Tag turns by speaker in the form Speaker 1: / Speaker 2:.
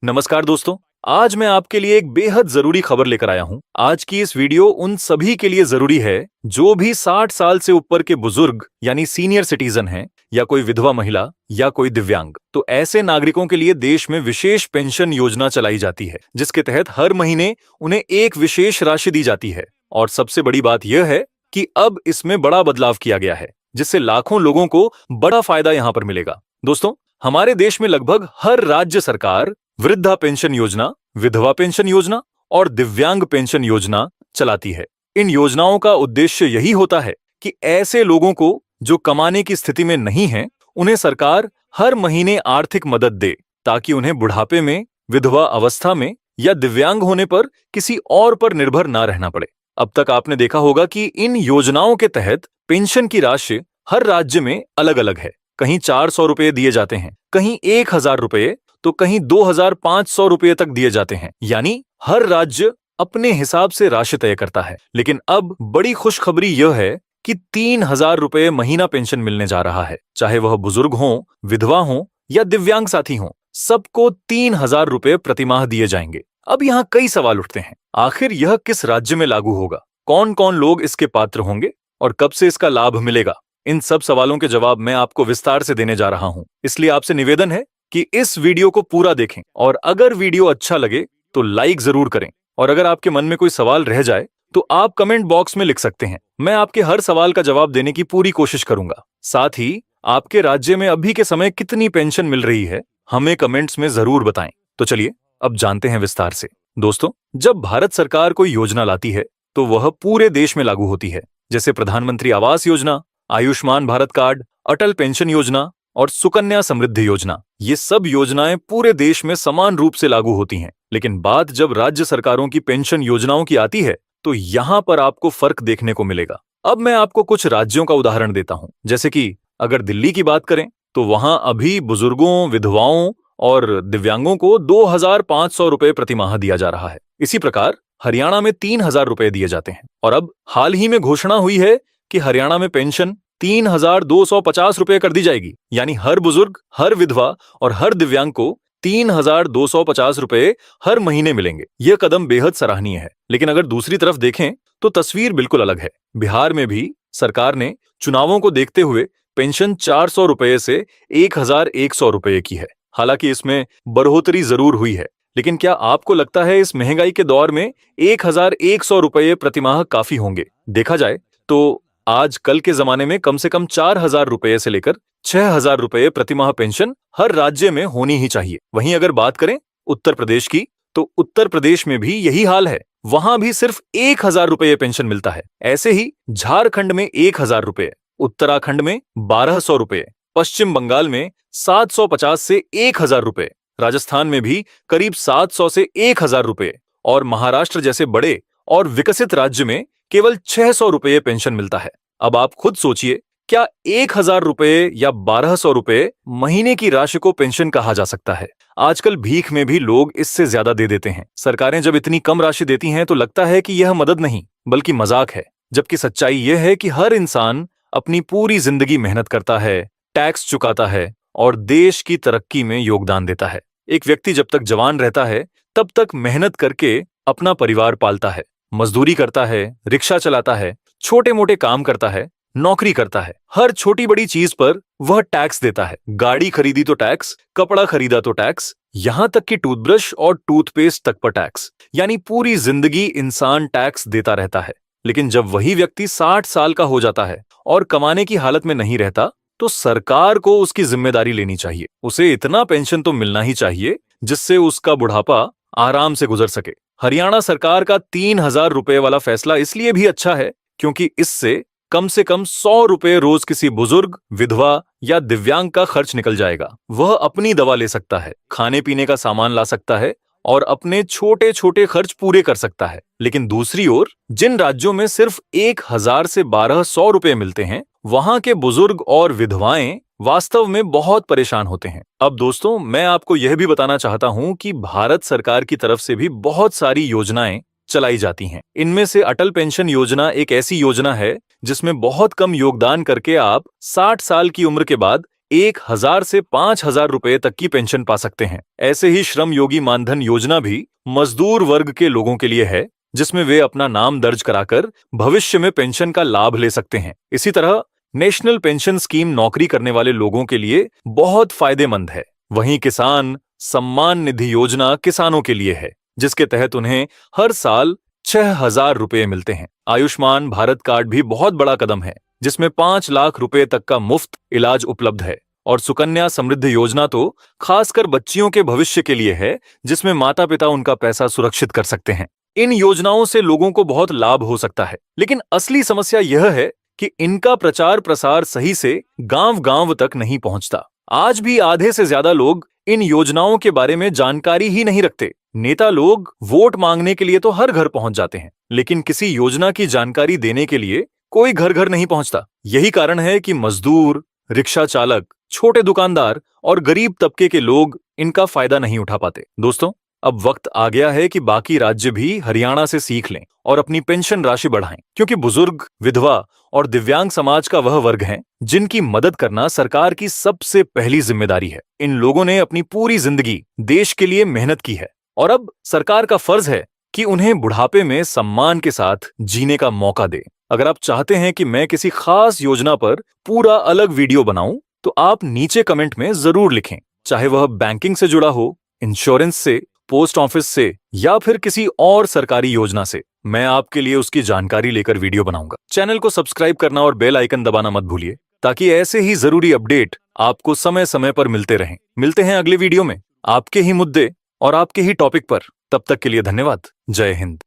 Speaker 1: नमस्कार दोस्तों। आज मैं आपके लिए एक बेहद जरूरी खबर लेकर आया हूं। आज की इस वीडियो उन सभी के लिए जरूरी है जो भी 60 साल से ऊपर के बुजुर्ग यानी सीनियर सिटीजन हैं, या कोई विधवा महिला या कोई दिव्यांग। तो ऐसे नागरिकों के लिए देश में विशेष पेंशन योजना चलाई जाती है, जिसके तहत हर महीने उन्हें एक विशेष राशि दी जाती है। और सबसे बड़ी बात यह है कि अब इसमें बड़ा बदलाव किया गया है, जिससे लाखों लोगों को बड़ा फायदा यहां पर मिलेगा। दोस्तों, हमारे देश में लगभग हर राज्य सरकार वृद्धा पेंशन योजना, विधवा पेंशन योजना और दिव्यांग पेंशन योजना चलाती है। इन योजनाओं का उद्देश्य यही होता है कि ऐसे लोगों को जो कमाने की स्थिति में नहीं हैं, उन्हें सरकार हर महीने आर्थिक मदद दे, ताकि उन्हें बुढ़ापे में, विधवा अवस्था में या दिव्यांग होने पर किसी और पर निर्भर ना रहना पड़े। अब तक आपने देखा होगा कि इन योजनाओं के तहत पेंशन की राशि हर राज्य में अलग अलग है। कहीं 400 रुपये दिए जाते हैं, कहीं 1000 रुपये, तो कहीं 2500 रुपये तक दिए जाते हैं। यानी हर राज्य अपने हिसाब से राशि तय करता है। लेकिन अब बड़ी खुशखबरी यह है कि 3000 रुपये महीना पेंशन मिलने जा रहा है। चाहे वह बुजुर्ग हों, विधवा हों या दिव्यांग साथी हों, सबको 3000 रुपये प्रतिमाह दिए जाएंगे। अब यहाँ कई सवाल उठते हैं। आखिर यह किस राज्य में लागू होगा, कौन कौन लोग इसके पात्र होंगे और कब से इसका लाभ मिलेगा? इन सब सवालों के जवाब मैं आपको विस्तार से देने जा रहा हूं। इसलिए आपसे निवेदन है कि इस वीडियो को पूरा देखें, और अगर वीडियो अच्छा लगे तो लाइक जरूर करें। और अगर आपके मन में कोई सवाल रह जाए तो आप कमेंट बॉक्स में लिख सकते हैं। मैं आपके हर सवाल का जवाब देने की पूरी कोशिश करूंगा। साथ ही आपके राज्य में अभी के समय कितनी पेंशन मिल रही है, हमें कमेंट्स में जरूर बताएं। तो चलिए अब जानते हैं विस्तार से। दोस्तों, जब भारत सरकार कोई योजना लाती है तो वह पूरे देश में लागू होती है। जैसे प्रधानमंत्री आवास योजना, आयुष्मान भारत कार्ड, अटल पेंशन योजना और सुकन्या समृद्धि योजना, ये सब योजनाएं पूरे देश में समान रूप से लागू होती हैं। लेकिन बात जब राज्य सरकारों की पेंशन योजनाओं की आती है तो यहां पर आपको फर्क देखने को मिलेगा। अब मैं आपको कुछ राज्यों का उदाहरण देता हूं। जैसे कि अगर दिल्ली की बात करें तो वहां अभी बुजुर्गों, विधवाओं और दिव्यांगों को 2500 रुपये प्रतिमाह दिया जा रहा है। इसी प्रकार हरियाणा में 3000 रुपये दिए जाते हैं। और अब हाल ही में घोषणा हुई है कि हरियाणा में पेंशन 3250 रुपये कर दी जाएगी। यानी हर बुजुर्ग, हर विधवा और हर दिव्यांग को 3250 रुपये हर महीने मिलेंगे। यह कदम बेहद सराहनीय है। लेकिन अगर दूसरी तरफ देखें तो तस्वीर बिल्कुल अलग है। बिहार में भी सरकार ने चुनावों को देखते हुए पेंशन 400 रुपये से 1100 रुपये की है। हालांकि इसमें बढ़ोतरी जरूर हुई है, लेकिन क्या आपको लगता है इस महंगाई के दौर में 1100 रुपये प्रतिमाह काफी होंगे? देखा जाए तो आज कल के जमाने में कम से कम 4000 रुपये से लेकर 6000 रुपये प्रतिमाह पेंशन हर राज्य में होनी ही चाहिए। वहीं अगर बात करें उत्तर प्रदेश की, तो उत्तर प्रदेश में भी यही हाल है। वहां भी सिर्फ 1000 रुपये पेंशन मिलता है। ऐसे ही झारखंड में 1000 रुपये, उत्तराखंड में 1200 रुपये, पश्चिम बंगाल में 750 से 1000 रुपये, राजस्थान में भी करीब 700 से 1000 रुपये और महाराष्ट्र जैसे बड़े और विकसित राज्य में केवल 600 रुपये पेंशन मिलता है। अब आप खुद सोचिए, क्या 1000 रुपये या 1200 रुपये महीने की राशि को पेंशन कहा जा सकता है? आजकल भीख में भी लोग इससे ज्यादा दे देते हैं। सरकारें जब इतनी कम राशि देती हैं तो लगता है कि यह मदद नहीं बल्कि मजाक है। जबकि सच्चाई यह है कि हर इंसान अपनी पूरी जिंदगी मेहनत करता है, टैक्स चुकाता है और देश की तरक्की में योगदान देता है। एक व्यक्ति जब तक जवान रहता है तब तक मेहनत करके अपना परिवार पालता है, मजदूरी करता है, रिक्शा चलाता है, छोटे मोटे काम करता है, नौकरी करता है। हर छोटी बड़ी चीज पर वह टैक्स देता है। गाड़ी खरीदी तो टैक्स, कपड़ा खरीदा तो टैक्स, यहां तक कि टूथब्रश और टूथपेस्ट तक पर टैक्स। यानी पूरी जिंदगी इंसान टैक्स देता रहता है। लेकिन जब वही व्यक्ति 60 साल का हो जाता है और कमाने की हालत में नहीं रहता, तो सरकार को उसकी जिम्मेदारी लेनी चाहिए। उसे इतना पेंशन तो मिलना ही चाहिए जिससे उसका बुढ़ापा आराम से गुजर सके। हरियाणा सरकार का 3000 रुपये वाला फैसला इसलिए भी अच्छा है क्योंकि इससे कम से कम 100 रुपये रोज किसी बुजुर्ग, विधवा या दिव्यांग का खर्च निकल जाएगा। वह अपनी दवा ले सकता है, खाने पीने का सामान ला सकता है और अपने छोटे छोटे खर्च पूरे कर सकता है। लेकिन दूसरी ओर जिन राज्यों में सिर्फ 1000 से 1200 रुपये मिलते हैं, वहां के बुजुर्ग और विधवाएं वास्तव में बहुत परेशान होते हैं। अब दोस्तों, मैं आपको यह भी बताना चाहता हूं कि भारत सरकार की तरफ से भी बहुत सारी योजनाएं चलाई जाती हैं। इनमें से अटल पेंशन योजना एक ऐसी योजना है जिसमें बहुत कम योगदान करके आप 60 साल की उम्र के बाद 1,000 से 5,000 रुपए तक की पेंशन पा सकते हैं। ऐसे ही श्रम योगी मानधन योजना भी मजदूर वर्ग के लोगों के लिए है, जिसमें वे अपना नाम दर्ज कराकर भविष्य में पेंशन का लाभ ले सकते हैं। इसी तरह नेशनल पेंशन स्कीम नौकरी करने वाले लोगों के लिए बहुत फायदेमंद है। वहीं किसान सम्मान निधि योजना किसानों के लिए है, जिसके तहत उन्हें हर साल 6,000 रुपए मिलते हैं। आयुष्मान भारत कार्ड भी बहुत बड़ा कदम है, जिसमें 5 लाख रुपए तक का मुफ्त इलाज उपलब्ध है। और सुकन्या समृद्धि योजना तो खासकर बच्चियों के भविष्य के लिए है, जिसमें माता पिता उनका पैसा सुरक्षित कर सकते हैं। इन योजनाओं से लोगों को बहुत लाभ हो सकता है, लेकिन असली समस्या यह है कि इनका प्रचार प्रसार सही से गांव-गांव तक नहीं पहुंचता। आज भी आधे से ज्यादा लोग इन योजनाओं के बारे में जानकारी ही नहीं रखते। नेता लोग वोट मांगने के लिए तो हर घर पहुंच जाते हैं, लेकिन किसी योजना की जानकारी देने के लिए कोई घर घर नहीं पहुंचता। यही कारण है कि मजदूर, रिक्शा चालक, छोटे दुकानदार और गरीब तबके के लोग इनका फायदा नहीं उठा पाते। दोस्तों, अब वक्त आ गया है कि बाकी राज्य भी हरियाणा से सीख लें और अपनी पेंशन राशि बढ़ाएं, क्योंकि बुजुर्ग, विधवा और दिव्यांग समाज का वह वर्ग है जिनकी मदद करना सरकार की सबसे पहली जिम्मेदारी है। इन लोगों ने अपनी पूरी जिंदगी देश के लिए मेहनत की है और अब सरकार का फर्ज है कि उन्हें बुढ़ापे में सम्मान के साथ जीने का मौका दे। अगर आप चाहते हैं कि मैं किसी खास योजना पर पूरा अलग वीडियो बनाऊं, तो आप नीचे कमेंट में जरूर लिखें, चाहे वह बैंकिंग से जुड़ा हो, इंश्योरेंस से, पोस्ट ऑफिस से या फिर किसी और सरकारी योजना से। मैं आपके लिए उसकी जानकारी लेकर वीडियो बनाऊंगा। चैनल को सब्सक्राइब करना और बेल आइकन दबाना मत भूलिए, ताकि ऐसे ही जरूरी अपडेट आपको समय समय पर मिलते रहें। मिलते हैं अगले वीडियो में आपके ही मुद्दे और आपके ही टॉपिक पर। तब तक के लिए धन्यवाद। जय हिंद।